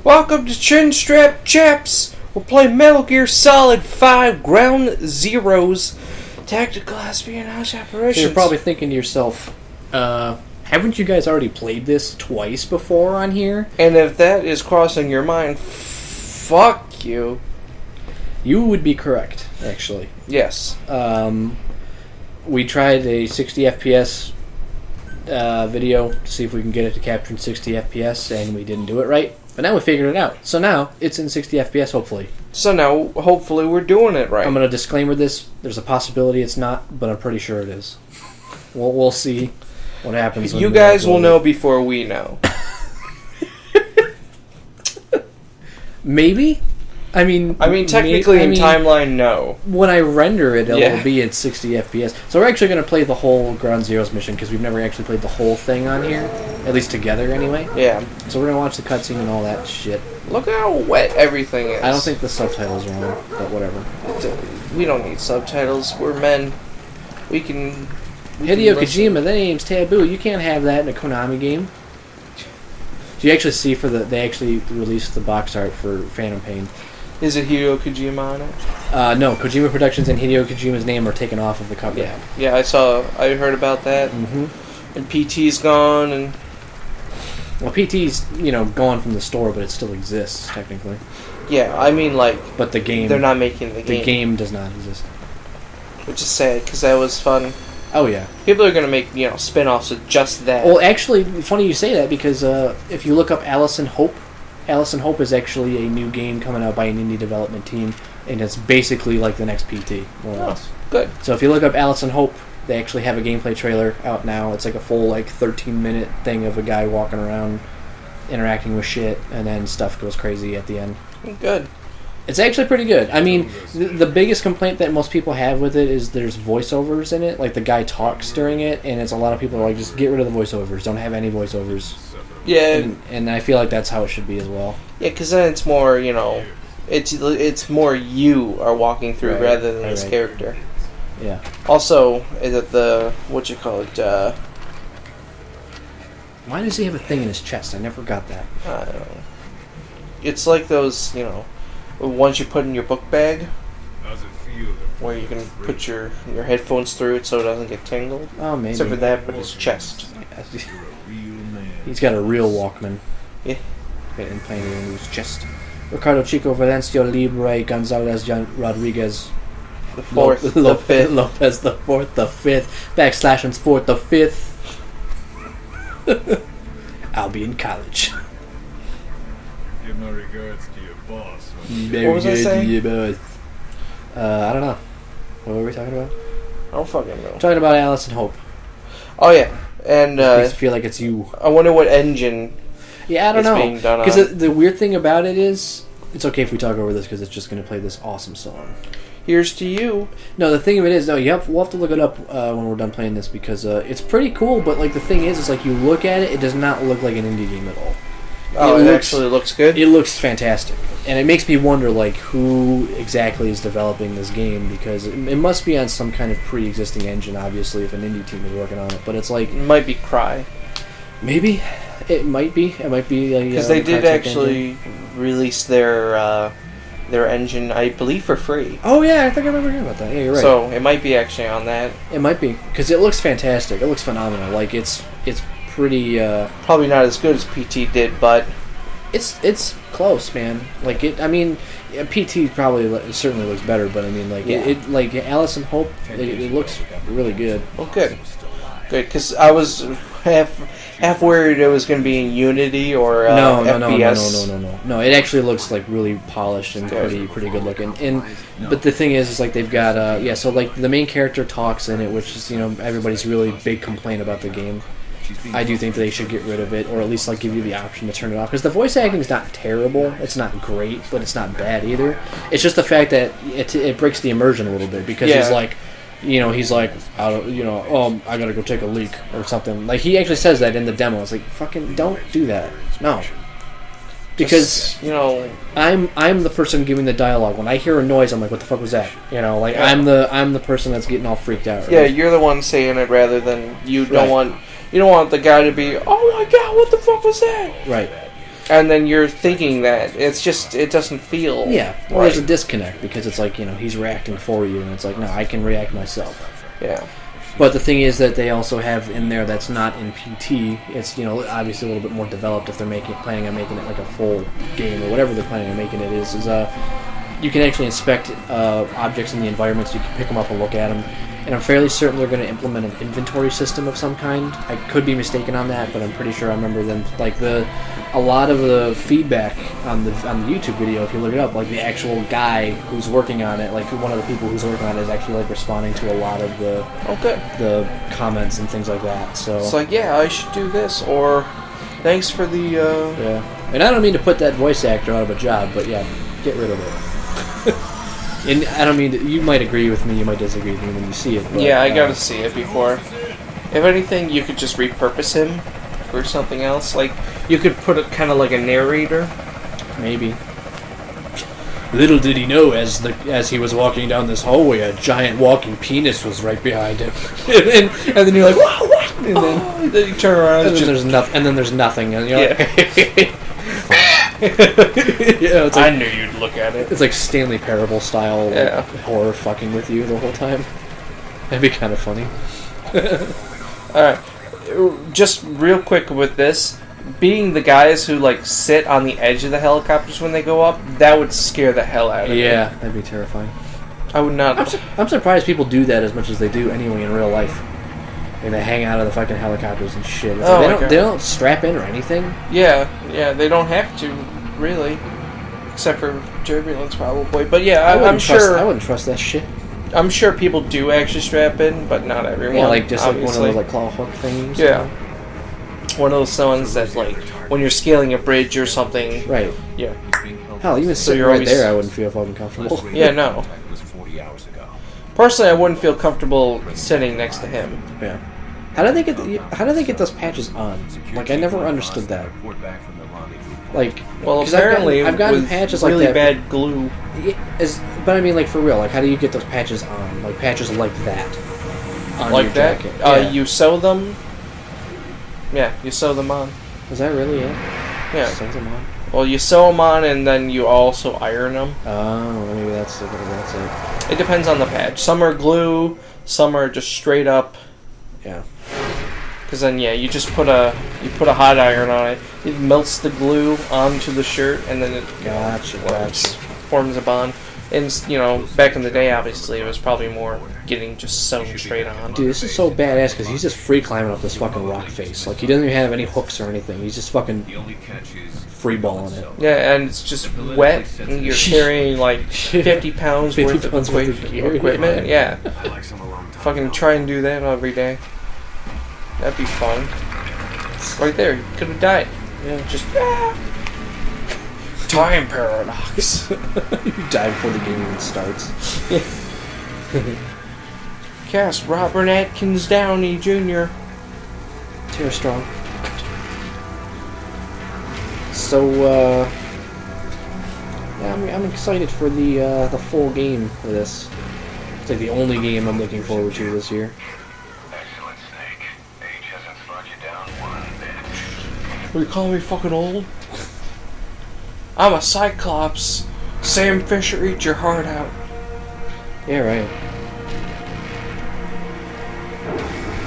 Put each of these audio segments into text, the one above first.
Welcome to Chinstrap Chaps. We're playing Metal Gear Solid 5 Ground Zeroes Tactical Espionage Operations. So you're probably thinking to yourself, haven't you guys already played this twice before on here? And if that is crossing your mind, fuck you. You would be correct, actually. Yes. We tried a 60 FPS video to see if we can get it to capture in 60 FPS, and we didn't do it right. But now we figured it out. So now it's in 60 FPS, hopefully. So now, hopefully, we're doing it right. I'm going to disclaimer this. There's a possibility it's not, but I'm pretty sure it is. We'll see what happens. You guys will know before we know. Maybe? I mean, technically in timeline, no. When I render it, it'll be at 60 FPS. So we're actually going to play the whole Ground Zeroes mission, because we've never actually played the whole thing on here. At least together, anyway. Yeah. So we're going to watch the cutscene and all that shit. Look how wet everything is. I don't think the subtitles are on, but whatever. We don't need subtitles. We're men. We can Hideo Kojima, that name's taboo. You can't have that in a Konami game. Do you actually see they actually released the box art for Phantom Pain? Is it Hideo Kojima on it? No, Kojima Productions and Hideo Kojima's name are taken off of the cover. Yeah, I heard about that. Mm-hmm. And PT's gone, and... Well, PT's, gone from the store, but it still exists, technically. Yeah, I mean, But the game... They're not making the game. The game does not exist. Which is sad, because that was fun. Oh, yeah. People are going to make, spin-offs of just that. Well, actually, funny you say that, because if you look up Allison Hope is actually a new game coming out by an indie development team, and it's basically like the next PT, more or less. Good. So if you look up Allison Hope, they actually have a gameplay trailer out now. It's like a full 13-minute thing of a guy walking around, interacting with shit, and then stuff goes crazy at the end. Good. It's actually pretty good. I mean, the biggest complaint that most people have with it is there's voiceovers in it. Like, the guy talks during it, and it's a lot of people are like, just get rid of the voiceovers. Don't have any voiceovers. Yeah. And I feel like that's how it should be as well. Yeah, because then it's more, it's more you are walking through rather than this character. Yeah. Also, is it why does he have a thing in his chest? I never got that. I don't know. It's like those, ones you put in your book bag, where you can put your headphones through it so it doesn't get tangled. Oh, maybe. Except for that, but his chest. He's got a real Walkman. Yeah. Implanted in his chest. Ricardo Chico Valencio Libre Gonzalez Rodriguez the fourth, the fifth. Lopez the fourth, the fifth. Backslashing's fourth, the fifth. I'll be in college. Give my regards to your boss. What was I saying? I don't know. What were we talking about? I don't fucking know. Talking about Allison Hope. Oh yeah, and I feel like it's you. I wonder what engine. Yeah, I don't know. Being done because the weird thing about it is, it's okay if we talk over this because it's just going to play this awesome song. Here's to you. No, the thing of it is, we'll have to look it up when we're done playing this because it's pretty cool. But the thing is, you look at it, it does not look like an indie game at all. Oh, it actually looks good? It looks fantastic. And it makes me wonder, who exactly is developing this game, because it must be on some kind of pre-existing engine, obviously, if an indie team is working on it. But it's It might be Cry. Maybe. It might be. It might be... Because they did actually release their engine, I believe, for free. Oh, yeah, I think I remember hearing about that. Yeah, you're right. So, it might be actually on that. It might be. Because it looks fantastic. It looks phenomenal. It's pretty... Probably not as good as PT did, but... It's close, man. PT probably certainly looks better, but Allison Hope, it looks really good. Well, good, because I was half worried it was going to be in Unity or FPS. No. It actually looks really polished and pretty good looking. But the thing is they've got the main character talks in it, which is everybody's really big complaint about the game. I do think that they should get rid of it, or at least give you the option to turn it off. Because the voice acting is not terrible. It's not great, but it's not bad either. It's just the fact that it breaks the immersion a little bit, because he's I gotta go take a leak or something. He actually says that in the demo. It's fucking don't do that. No. Because I'm the person giving the dialogue. When I hear a noise, I'm like, "What the fuck was that?" I'm the person that's getting all freaked out. Right? Yeah, you're the one saying it rather than you don't want. You don't want the guy to be, "Oh my god, what the fuck was that?" Right. And then you're thinking that it doesn't feel Yeah, well, right. there's a disconnect because it's like, he's reacting for you, and it's like, no, I can react myself. Yeah. But the thing is that they also have in there that's not in PT. It's obviously a little bit more developed if they're planning on making it like a full game or whatever they're planning on making it is you can actually inspect objects in the environment, so you can pick them up and look at them. And I'm fairly certain they're going to implement an inventory system of some kind. I could be mistaken on that, but I'm pretty sure I remember them. Like a lot of the feedback on the YouTube video, if you look it up, like the actual guy who's working on it, like one of the people who's working on it, is actually like responding to a lot of the comments and things like that. So it's like, yeah, I should do this, or thanks for the yeah. And I don't mean to put that voice actor out of a job, but yeah, get rid of it. And I don't mean you might agree with me, you might disagree with me when you see it. But, yeah, I gotta see it before. If anything, you could just repurpose him for something else. Like, you could put it kind of like a narrator. Maybe. Little did he know, as he was walking down this hallway, a giant walking penis was right behind him. and then you're like, "Wow, what?" And then you turn around, and then there's nothing, and you're like, it's like, I knew you'd look at it. It's like Stanley Parable style horror fucking with you the whole time. That'd be kind of funny. Alright, just real quick with this, being the guys who like sit on the edge of the helicopters when they go up, that would scare the hell out of me. Yeah, that'd be terrifying. I would not. I'm surprised people do that as much as they do anyway in real life. And they hang out of the fucking helicopters and shit. It's like they don't strap in or anything. Yeah, they don't have to, really. Except for turbulence, probably. But yeah, I'm sure. I wouldn't trust that shit. I'm sure people do actually strap in, but not everyone. Yeah, like just obviously. like one of those like claw hook things. Yeah. One of those ones that like when you're scaling a bridge or something. Right. Yeah. Hell, even sitting right there, I wouldn't feel fucking comfortable. Yeah, no. Personally, I wouldn't feel comfortable sitting next to him. Yeah. How do they get those patches on? Like, I never understood that. Like, well, apparently I've gotten patches like really that. Bad glue. But I mean, like for real, like how do you get those patches on? Like patches like that. On like your that? jacket. Yeah. You sew them. Yeah, you sew them on. Is that really it? Yeah. Sew them on. Well, you sew them on and then you also iron them. Oh, maybe that's it. It depends on the patch. Some are glue, some are just straight up. Yeah. Because then, yeah, you just put a hot iron on it. It melts the glue onto the shirt, and then it forms a bond. And back in the day, obviously, it was probably more getting just sewn straight on. Dude, this is so badass because he's just free climbing up this fucking rock face. Like he doesn't even have any hooks or anything. He's just fucking free balling it. Yeah, and it's just wet, and you're carrying like 50 pounds worth of equipment. Yeah. Fucking try and do that every day. That'd be fun. Right there, you could have died. Yeah. Just time paradox. You die before the game even starts. Cast Robert Atkins Downey Jr. Tear strong. So, yeah, I'm excited for the full game for this. It's like the only game I'm looking forward to this year. Excellent, Snake. Age hasn't slowed you down one bit. Will you call me fucking old? I'm a Cyclops. Sam Fisher, eat your heart out. Yeah, right.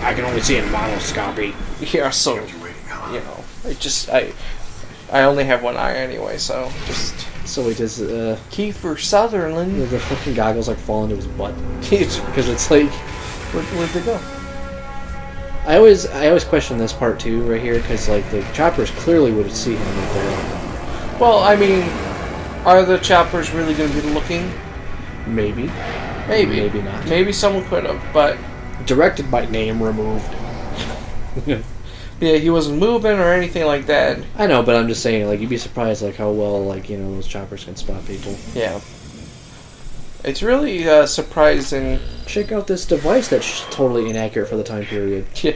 I can only see in monoscopy. Yeah, so, I only have one eye anyway, so just... So he does, Kiefer Sutherland. the fucking goggles, like, fall into his butt. Because it's like... Where'd they go? I always question this part, too, right here, because, like, the choppers clearly would see him right there. Well, I mean, are the choppers really going to be looking? Maybe. Maybe not. Maybe someone could have, but... Directed by name removed. Yeah, he wasn't moving or anything like that. I know, but I'm just saying, like, you'd be surprised, like, how well, like, those choppers can spot people. Yeah. It's really surprising. Check out this device that's totally inaccurate for the time period. Yeah.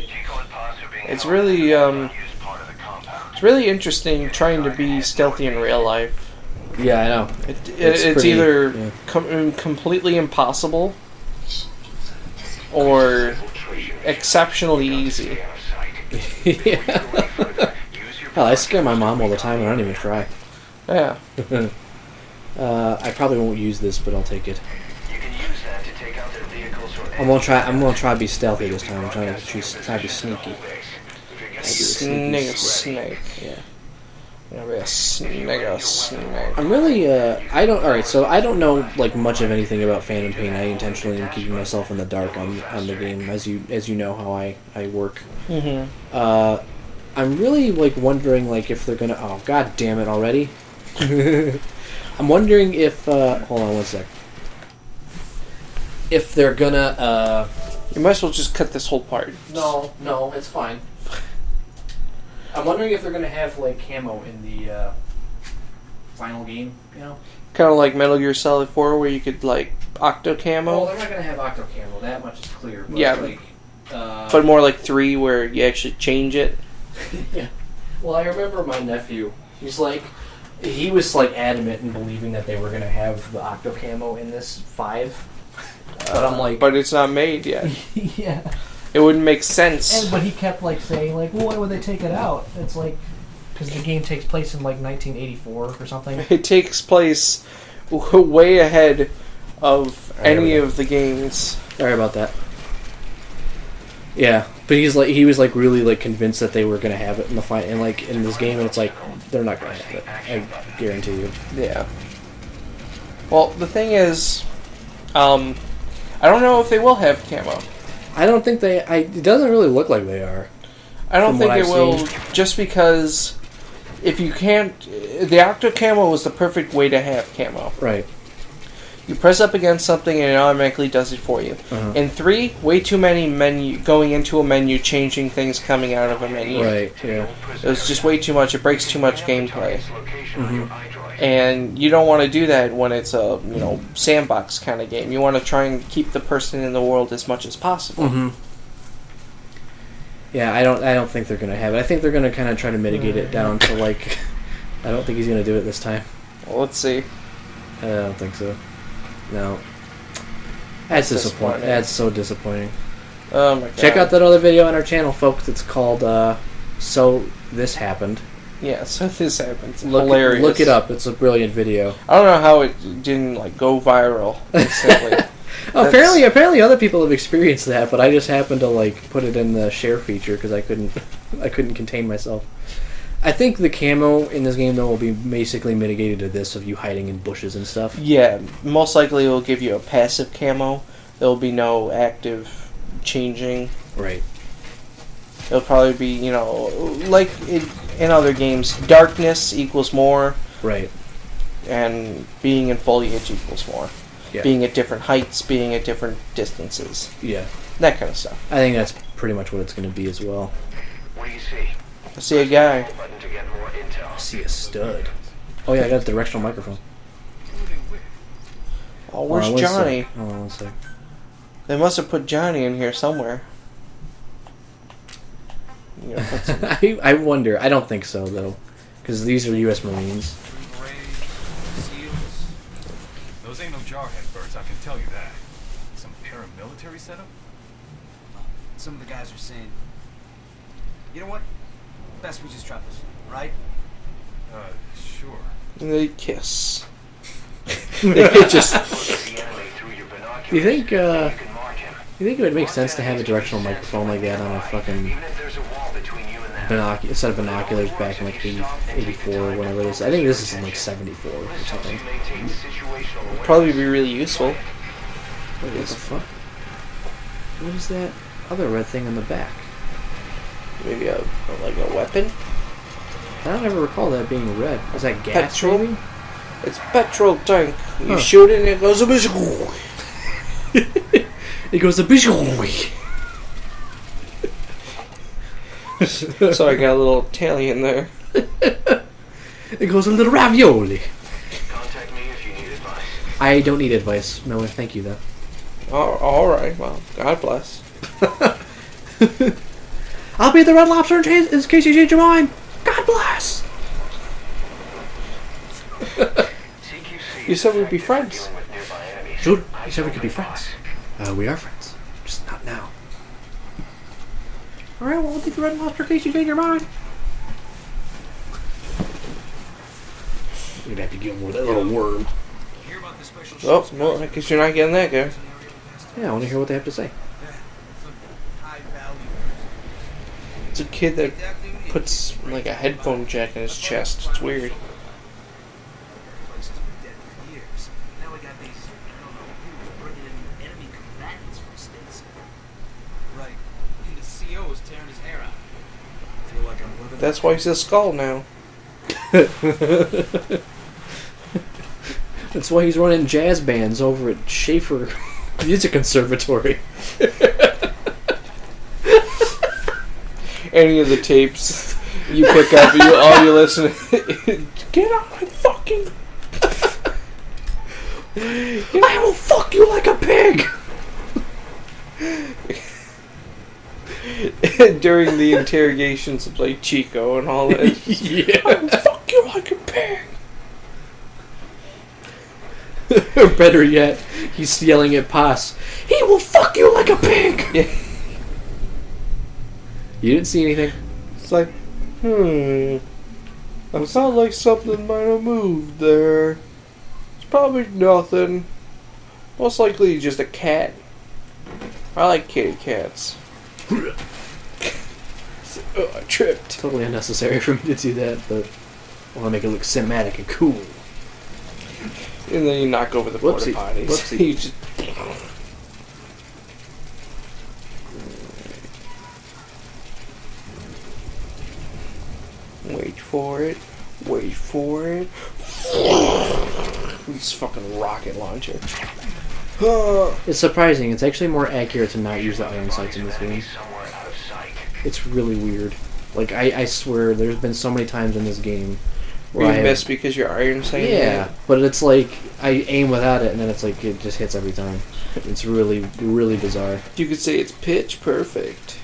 It's really, it's really interesting trying to be stealthy in real life. Yeah, I know. It's either completely impossible or exceptionally easy. Yeah. Hell, I scare my mom all the time and I don't even try. Yeah. I probably won't use this, but I'll take it. You can use that to take out their vehicles or I'm gonna try to be stealthy this time. I'm trying to be sneaky. Snake. Yeah. Gonna be a snake. I'm really I don't. All right, so I don't know like much of anything about Phantom Pain. I intentionally am keeping myself in the dark on the game, as you know how I work. Mm-hmm. I'm really like wondering like if they're gonna. Oh, god damn it already! I'm wondering if. Hold on one sec. If they're gonna. You might as well just cut this whole part. No, it's fine. I'm wondering if they're gonna have like camo in the final game. You know. Kind of like Metal Gear Solid 4, where you could like octo camo. Well, they're not gonna have octo camo. That much is clear. But, Yeah, like, but more like 3, where you actually change it. Yeah. Well, I remember my nephew. He was like adamant in believing that they were gonna have the octo camo in this 5. But I'm like, but it's not made yet. yeah. It wouldn't make sense. But he kept like saying like, well, why would they take it out? It's like because the game takes place in like 1984 or something. It takes place way ahead of any of the games. Sorry about that. Yeah, but he was like really like convinced that they were gonna have it in the fight and like in this game, and it's like they're not gonna have it. I guarantee you. Yeah. Well, the thing is, I don't know if they will have camo. I don't think they. It doesn't really look like they are. I don't think they will, just because if you can't, the octo camo was the perfect way to have camo. Right. You press up against something and it automatically does it for you. In 3, way too many going into a menu, changing things coming out of a menu. Right. Yeah. It was just way too much. It breaks too much gameplay. And you don't want to do that when it's a sandbox kind of game. You want to try and keep the person in the world as much as possible. Yeah, I don't think they're gonna have it. I think they're gonna kind of try to mitigate it down to like. I don't think he's gonna do it this time. Well, let's see. I don't think so. No. That's disappointing. That's so disappointing. Oh my god. Check out that other video on our channel, folks. It's called So This Happened. Yeah, so this happens. Hilarious. Look it up. It's a brilliant video. I don't know how it didn't go viral instantly. Apparently other people have experienced that, but I just happened to put it in the share feature because I couldn't contain myself. I think the camo in this game though will be basically mitigated to this of you hiding in bushes and stuff. Yeah, most likely it will give you a passive camo. There will be no active changing. Right. It'll probably be, like in other games, darkness equals more. Right. And being in foliage equals more. Yeah. Being at different heights, being at different distances. Yeah. That kind of stuff. I think that's pretty much what it's going to be as well. What do you see? I see a guy. I see a stud. Oh yeah, I got a directional microphone. Oh, where's Johnny? Hold on one sec. They must have put Johnny in here somewhere. I wonder. I don't think so though, because these are U.S. Marines. Those ain't no jarhead birds, I can tell you that. Some paramilitary setup? Some of the guys are saying, you know what? Best we just drop this, right? Sure. And they kiss. They just. Do you think it would make sense to have a directional microphone like that on a fucking instead of binoculars back in 84 or whatever it is? I think this is in 74 or something. It'd probably be really useful. What the fuck? What is that other red thing on the back? Maybe a weapon? I don't ever recall that being red. Is that gas? Petrol? Maybe? It's petrol tank. You shoot it and it goes a bit. It goes a bit. So I got a little Italian there. It goes a little ravioli. Contact me if you need advice. I don't need advice, Miller. Thank you, though. Oh, all right. Well, God bless. I'll be the Red Lobster in case you change your mind. God bless. You said we'd be friends. Dude, you said we could be friends. We are friends. Just not now. Alright, well, I'll be the Red Lobster in case you change your mind. You'd have to get more of that little worm. Hear about the special Oh, well, I guess you're not getting that guy. Yeah, I want to hear what they have to say. high value. It's a kid that puts like a headphone jack in his chest. It's weird. Place has been dead for years. Now we got these, I don't know who, bringing in enemy combatants from states. Right. And the CO is tearing his hair out. I feel like I'm living. That's why he's a skull now. That's why he's running jazz bands over at Schaefer Music Conservatory. Any of the tapes you pick up, all you listen to, get on my fucking... I will fuck you like a pig! During the interrogations of like Chico and all that. Yeah. I will fuck you like a pig. Or better yet, he's yelling at Paz, he will fuck you like a pig! Yeah. You didn't see anything? It's like, I felt like something might have moved there. It's probably nothing. Most likely just a cat. I like kitty cats. I tripped. Totally unnecessary for me to do that, but I want to make it look cinematic and cool. And then you knock over the porta Whoopsie. potties. Whoopsie. You just... Wait for it. Wait for it. This fucking rocket launcher. It's surprising. It's actually more accurate to not use the iron sights in this game. It's really weird. Like, I swear, there's been so many times in this game where I You miss because you're iron sighting. Yeah, but it's like, I aim without it, and then it's like, it just hits every time. It's really, really bizarre. You could say it's pitch perfect.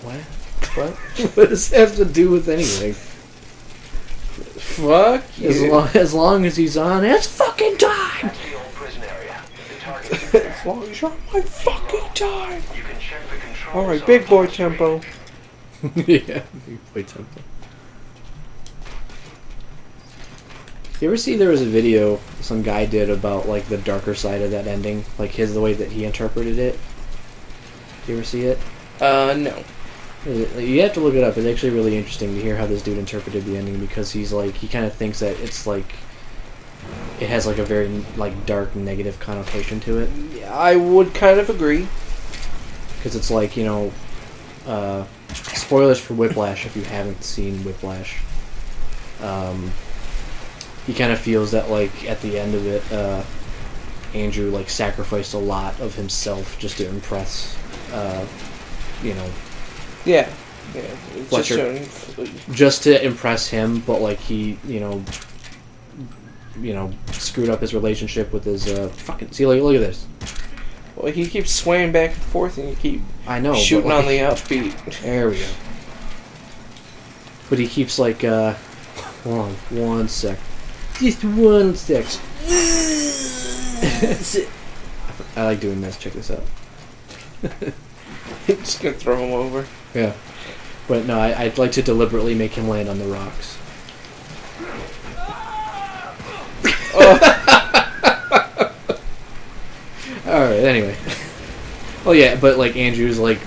What? What? What does that have to do with anything? Fuck you. As long as he's on, it's fucking time! That's the old prison area. The target is there. As long as you're on my fucking time. You can check the controls. Alright, on big the boy screen. tempo. Yeah, wait tempo. You ever see there was a video some guy did about like the darker side of that ending, like the way that he interpreted it? You ever see it? No. You have to look it up. It's actually really interesting to hear how this dude interpreted the ending, because he's like, he kind of thinks that it's like, it has like a very like dark negative connotation to it, Yeah, I would kind of agree. because it's like, you know, spoilers for Whiplash if you haven't seen Whiplash. He kind of feels that like at the end of it, Andrew like sacrificed a lot of himself just to impress, you know, Yeah. Yeah. Fletcher. Just to impress him, but like he, you know, screwed up his relationship with his fucking. See, look at this. Well, he keeps swaying back and forth, and you keep I know shooting but, like, on the upbeat. There we go. But he keeps like, hold on, 1 sec. Just 1 sec. I like doing this. Check this out. Just gonna throw him over. Yeah. But no, I'd like to deliberately make him land on the rocks. Alright, anyway. Oh yeah, but like Andrew's like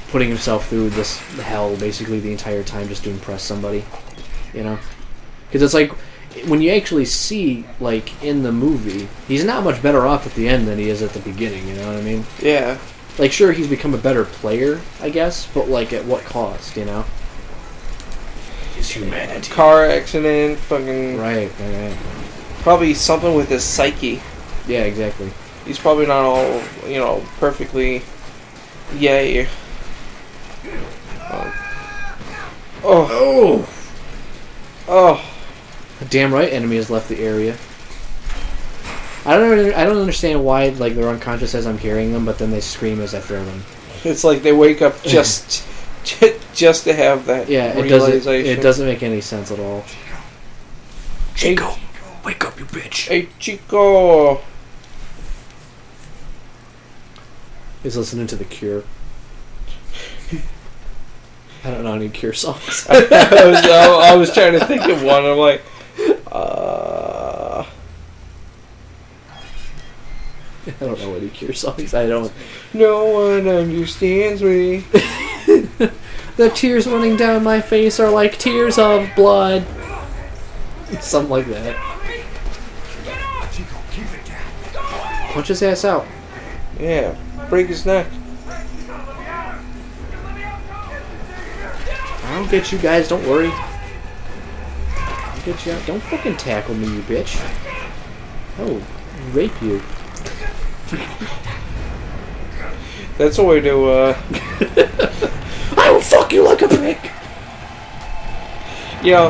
putting himself through this hell basically the entire time just to impress somebody. You know? Because it's like, when you actually see, like, in the movie, he's not much better off at the end than he is at the beginning, you know what I mean? Yeah. Like, sure, he's become a better player, I guess, but, like, at what cost, you know? His humanity. Car accident, fucking... Right. Probably something with his psyche. Yeah, exactly. He's probably not all, perfectly... Yay. Oh. Oh. Damn right, enemy has left the area. I don't understand why, like, they're unconscious as I'm carrying them, but then they scream as I throw them. It's like they wake up just to have that realization. It doesn't make any sense at all. Chico, wake up, you bitch! Hey, Chico! He's listening to The Cure. I don't know any Cure songs. I was trying to think of one. I'm like, I don't know any Cure songs. I don't. No one understands me. The tears running down my face are like tears of blood. Something like that. Chico, keep it down. Punch his ass out. Yeah, break his neck. I'll get you guys, don't worry. I'll get you out. Don't fucking tackle me, you bitch. Oh, rape you. That's a way to, I will fuck you like a pig! You know,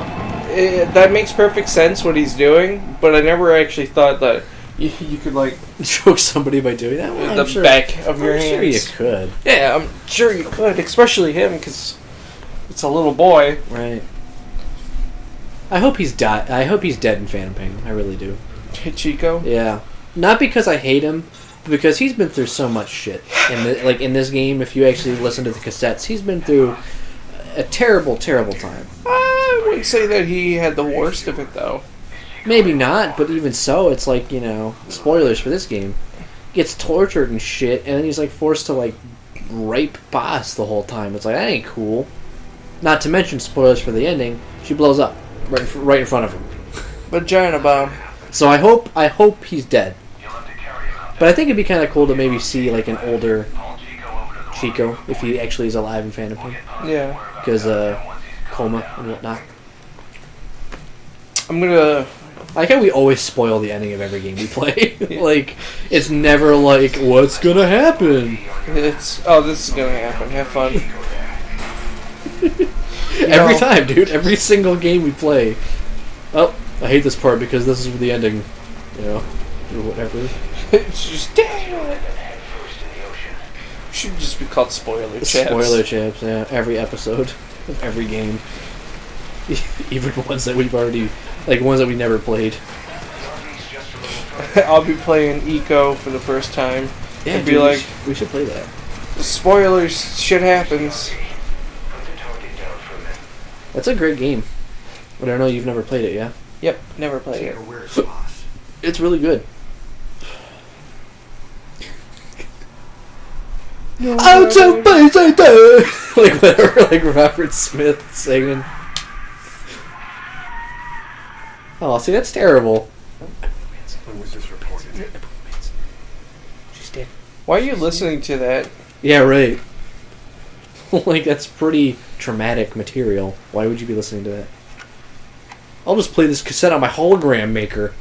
that makes perfect sense what he's doing, but I never actually thought that you could, like... Choke somebody by doing that? Well, the back of your hands. I'm sure you could. Yeah, I'm sure you could, especially him, because it's a little boy. Right. I hope he's dead. I hope he's dead in Phantom Pain. I really do. Chico? Yeah. Not because I hate him, but because he's been through so much shit. Like in this game, if you actually listen to the cassettes, he's been through a terrible, terrible time. I wouldn't say that he had the worst of it, though. Maybe not, but even so, it's like, you know, spoilers for this game. Gets tortured and shit, and then he's like forced to like rape Boss the whole time. It's like, that ain't cool. Not to mention spoilers for the ending. She blows up right in front of him. Vagina bomb. So I hope he's dead. But I think it'd be kind of cool to maybe see like an older Chico if he actually is alive in Phantom Pain. Yeah. Because coma and whatnot. I'm gonna... I like how we always spoil the ending of every game we play. Like, it's never like, what's gonna happen? It's... Oh, this is gonna happen. Have fun. Every time, dude. Every single game we play. Oh, I hate this part because this is the ending. You know, or whatever. It's just... Should just be called Spoiler Chaps. Spoiler Chaps, yeah. Every episode of every game. Even ones that we've already... Like, ones that we never played. I'll be playing Eco for the first time. Yeah, and dude, be like... we should play that. Spoilers, shit happens. That's a great game. But I know you've never played it, yeah? Yep, never played it. Where's Boss? It's really good. Out of place I die! Like whatever, like Robert Smith singing. Oh, see, that's terrible. When was this reported? She's dead. Why are you listening to that? Yeah, right. Like, that's pretty traumatic material. Why would you be listening to that? I'll just play this cassette on my hologram maker.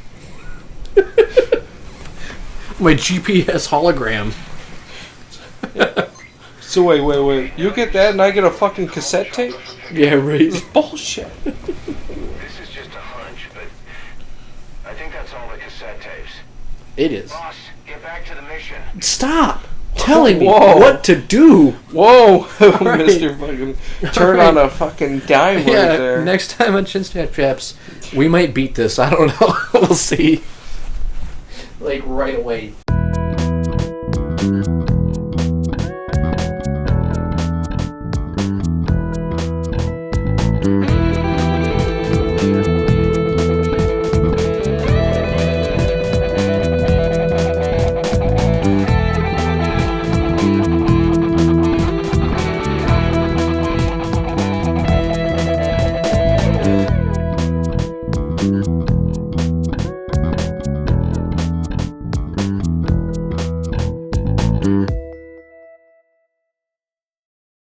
My GPS hologram. So wait. You get that and I get a fucking cassette tape? Yeah, right. This is bullshit. This is just a hunch, but I think that's all the cassette tapes. It is. Boss, get back to the mission. Stop telling me Whoa. what to do. Whoa, right. Mr. Fucking turn on a fucking dime right there. Next time on Chinstrap Chaps, we might beat this. I don't know. We'll see. Like right away.